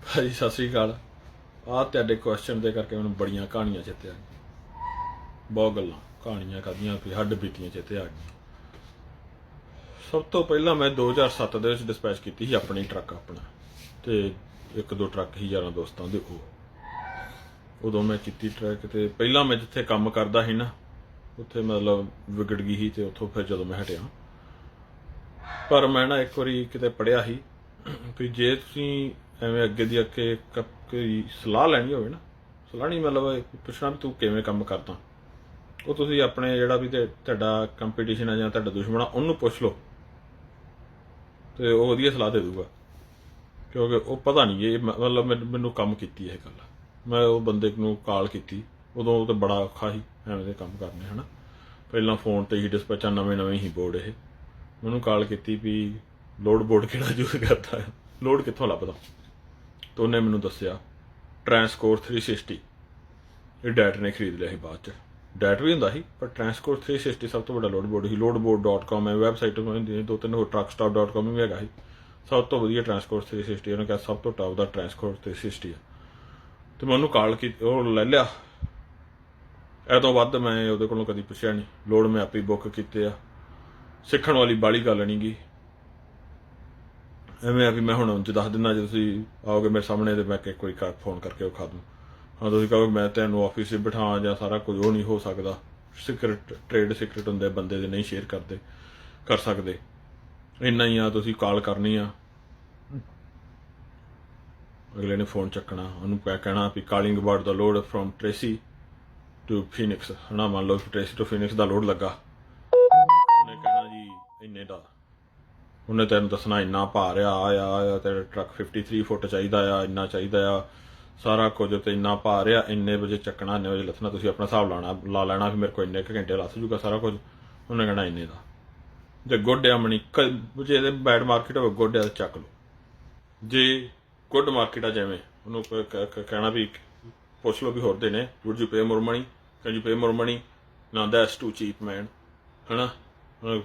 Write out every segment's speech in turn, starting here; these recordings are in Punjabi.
भाजी सत श्री अकाल। आ तुहाडे क्वेश्चन दे करके मैनूं बड़ियां कहानियां चेते आ गईयां, बहुत गल्लां कहानियां करदियां भी हड्ड बीतियां चेते आ गईयां। सब तो पहला मैं 2007 दे विच डिस्पैच कीती सी अपनी ट्रक अपना, ते एक दो ट्रक ही यारां दोस्तां दे। उदों मैं कीती ट्रक, ते पहला मैं जिथे काम करदा सी ना उत्थे मतलब विगड़ गई ही, ते उत्थों फिर जदों मैं हटिया, पर मैं ना एक वारी किते पढ़िया ही भी जे तुसीं एवें अगे दी अगे कोई सलाह लैनी होवे ना, सलाह नहीं मतलब पुछना भी तूं किवें काम करदा, ਉਹ ਤੁਸੀਂ ਆਪਣੇ ਜਿਹੜਾ ਵੀ ਤੁਹਾਡਾ ਕੰਪੀਟੀਸ਼ਨ ਹੈ ਜਾਂ ਤੁਹਾਡਾ ਦੁਸ਼ਮਣ ਆ ਉਹਨੂੰ ਪੁੱਛ ਲਓ ਤੇ ਉਹ ਵਧੀਆ ਸਲਾਹ ਦੇ ਦੂਗਾ। ਕਿਉਂਕਿ ਉਹ ਪਤਾ ਨਹੀਂ ਇਹ ਮਤਲਬ ਮੈਨੂੰ ਕੰਮ ਕੀਤੀ ਇਹ ਗੱਲ। ਮੈਂ ਉਹ ਬੰਦੇ ਨੂੰ ਕਾਲ ਕੀਤੀ, ਉਦੋਂ ਤਾਂ ਬੜਾ ਔਖਾ ਸੀ ਐਵੇਂ ਦੇ ਕੰਮ ਕਰਨੇ ਹੈ ਨਾ। ਪਹਿਲਾਂ ਫੋਨ 'ਤੇ ਹੀ ਡਿਸਪੈਚਾਂ ਨਵੇਂ ਹੀ ਬੋਰਡ ਇਹ ਮੈਨੂੰ ਕਾਲ ਕੀਤੀ ਵੀ ਲੋਡ ਬੋਰਡ ਕਿਹੜਾ ਯੂਜ਼ ਕਰਦਾ ਹੈ, ਲੋਡ ਕਿੱਥੋਂ ਲੱਭਦਾ। ਤਾਂ ਉਹਨੇ ਮੈਨੂੰ ਦੱਸਿਆ ਟਰਾਂਸਕੋਰ 360 ਇਹ ਡੈਟ ਨੇ ਖਰੀਦ ਲਿਆ ਸੀ ਬਾਅਦ 'ਚ। ਡੈਟ ਵੀ ਹੁੰਦਾ ਸੀ ਪਰ ਟਰਾਂਸਕੋਰ 360 ਸਭ ਤੋਂ ਵੱਡਾ ਲੋਡ ਬੋਰਡ ਸੀ। loadboard.com ਹੈ ਵੈਬਸਾਈਟ, ਦੋ ਤਿੰਨ ਹੋਰ truckstop.com ਵੀ ਹੈਗਾ ਸੀ। ਸਭ ਤੋਂ ਵਧੀਆ ਟਰਾਂਸਕੋਰ 360 ਉਹਨੇ ਕਿਹਾ ਸਭ ਤੋਂ ਟਾਪ ਦਾ ਟਰਾਂਸਕੋਰ 360 ਆ। ਅਤੇ ਮੈਂ ਉਹਨੂੰ ਕਾਲ ਕੀਤੀ, ਉਹ ਲੈ ਲਿਆ। ਇਹ ਤੋਂ ਵੱਧ ਮੈਂ ਉਹਦੇ ਕੋਲੋਂ ਕਦੀ ਪੁੱਛਿਆ ਨਹੀਂ। ਲੋਡ ਮੈਂ ਆਪੇ ਬੁੱਕ ਕੀਤੇ ਆ। ਸਿੱਖਣ ਵਾਲੀ ਬਾਹਲੀ ਗੱਲ ਨਹੀਂ ਗੀ। ਐਵੇਂ ਆ ਵੀ ਮੈਂ ਹੁਣ ਉਂਝ ਦੱਸ ਦਿੰਦਾ, ਜੇ ਤੁਸੀਂ ਆਓਗੇ ਮੇਰੇ ਸਾਹਮਣੇ ਤਾਂ ਮੈਂ ਇੱਕ ਵਾਰੀ ਫੋਨ ਕਰਕੇ ਵਿਖਾ ਦੂੰ। ਹਾਂ ਤੁਸੀਂ ਕਹੋਗੇ ਮੈਂ ਤੈਨੂੰ ਆਫਿਸ 'ਚ ਬਿਠਾ ਜਾਂ ਸਾਰਾ ਕੁਝ, ਉਹ ਨਹੀਂ ਹੋ ਸਕਦਾ। ਸੀਕਰਟ ਟ੍ਰੇਡ ਸੀਕਰਟ ਹੁੰਦੇ ਬੰਦੇ ਦੇ ਨਹੀਂ ਸ਼ੇਅਰ ਕਰ ਸਕਦੇ। ਇੰਨਾ ਹੀ ਆ, ਤੁਸੀਂ ਕਾਲ ਕਰਨੀ ਆ, ਅਗਲੇ ਨੇ ਫੋਨ ਚੱਕਣਾ, ਉਹਨੂੰ ਕਹਿਣਾ we calling about the load from Tracy to Phoenix ਹੈ ਨਾ। ਮੰਨ ਲਓ ਟ੍ਰੇਸੀ ਟੂ ਫੀਨਿਕਸ ਦਾ ਲੋਡ ਲੱਗਾ, ਉਹਨੇ ਕਹਿਣਾ ਜੀ ਇੰਨੇ ਦਾ। ਉਹਨੇ ਤੈਨੂੰ ਦੱਸਣਾ ਇੰਨਾ ਭਾਰ ਆ ਤੇਰਾ ਟਰੱਕ 53 ਫੁੱਟ ਚਾਹੀਦਾ ਆ, ਇੰਨਾ ਚਾਹੀਦਾ ਆ ਸਾਰਾ ਕੁਝ, ਤੇ ਇੰਨਾ ਭਾਰ ਆ, ਇੰਨੇ ਵਜੇ ਚੱਕਣਾ, ਇੰਨੇ ਵਜੇ ਲੱਥਣਾ। ਤੁਸੀਂ ਆਪਣਾ ਹਿਸਾਬ ਲਾ ਲੈਣਾ ਵੀ ਮੇਰੇ ਕੋਲ ਇੰਨੇ ਕੁ ਘੰਟੇ ਲੱਥ ਜੂਗਾ ਸਾਰਾ ਕੁਝ। ਉਹਨੇ ਕਹਿਣਾ ਇੰਨੇ ਦਾ। ਜੇ ਗੁੱਡ ਆ ਮਣੀ, ਜੇ ਇਹਦੇ ਬੈਡ ਮਾਰਕੀਟ ਹੋਵੇ ਗੁੱਡ ਆ ਤਾਂ ਚੱਕ ਲਓ। ਜੇ ਗੁੱਡ ਮਾਰਕੀਟ ਆ ਜਿਵੇਂ ਉਹਨੂੰ ਕਹਿਣਾ ਵੀ ਪੁੱਛ ਲਓ ਵੀ ਹੋਰ ਦੇ ਨੇ, would you pay more money, can you pay more money, ਨਾ ਦੈਟਸ ਟੂ ਚੀਪ ਮੈਨ, ਹੈ ਨਾ।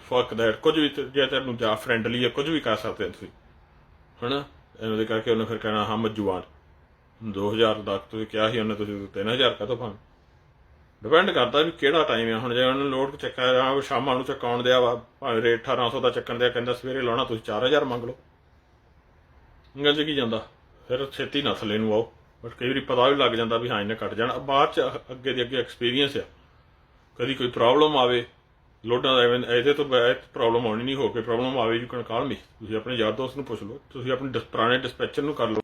ਫੱਕ ਦੈਟ, ਕੁਝ ਵੀ ਜੇ ਤੈਨੂੰ ਜਾਂ ਫਰੈਂਡਲੀ ਆ ਕੁਝ ਵੀ ਕਰ ਸਕਦੇ ਤੁਸੀਂ, ਹੈ ਨਾ। ਐਵੇਂ ਦੇ ਕਰਕੇ ਉਹਨੇ ਫਿਰ ਕਹਿਣਾ ਹਾਂ ਮੱਜੂਆਨ 2000 ਦਾ ਤੁਸੀਂ ਕਿਹਾ ਸੀ, ਉਹਨੇ ਤੁਸੀਂ 3000 ਕਾਹਤੋਂ ਭਾਵੇਂ। ਡਿਪੈਂਡ ਕਰਦਾ ਵੀ ਕਿਹੜਾ ਟਾਈਮ ਆ। ਹੁਣ ਜੇ ਉਹਨੇ ਲੋਡ ਚੱਕਿਆ ਸ਼ਾਮਾਂ ਨੂੰ ਚੁਕਾਉਣ ਦਿਆ ਵਾ, ਭਾਵੇਂ ਰੇਟ 1800 ਦਾ ਚੱਕਣ ਦਿਆ, ਕਹਿੰਦਾ ਸਵੇਰੇ ਲਾਉਣਾ, ਤੁਸੀਂ 4000 ਮੰਗ ਲਓ। ਗੱਲ 'ਚ ਕੀ ਜਾਂਦਾ, ਫਿਰ ਛੇਤੀ ਨਾ ਥੱਲੇ ਨੂੰ ਆਓ। ਬਟ ਕਈ ਵਾਰੀ ਪਤਾ ਵੀ ਲੱਗ ਜਾਂਦਾ ਵੀ ਹਾਂ ਇਹਨੇ ਕੱਟ ਜਾਣਾ। ਬਾਅਦ 'ਚ ਅੱਗੇ ਦੀ ਅੱਗੇ ਐਕਸਪੀਰੀਅੰਸ ਆ, ਕਦੀ ਕੋਈ ਪ੍ਰੋਬਲਮ ਆਵੇ ਲੋਡਾਂ ਦਾ, ਇਹਦੇ ਤੋਂ ਪ੍ਰੋਬਲਮ ਆਉਣੀ ਨਹੀਂ, ਹੋ ਕੇ ਪ੍ਰੋਬਲਮ ਆਵੇ, ਯੂ ਕੈਨ ਕਾਲ ਮੀ। ਤੁਸੀਂ ਆਪਣੇ ਯਾਰ ਦੋਸਤ ਨੂੰ ਪੁੱਛ ਲਓ, ਤੁਸੀਂ ਆਪਣੇ ਪੁਰਾਣੇ ਡਿਸਪੈਚਰ ਨੂੰ ਕਰ ਲਓ।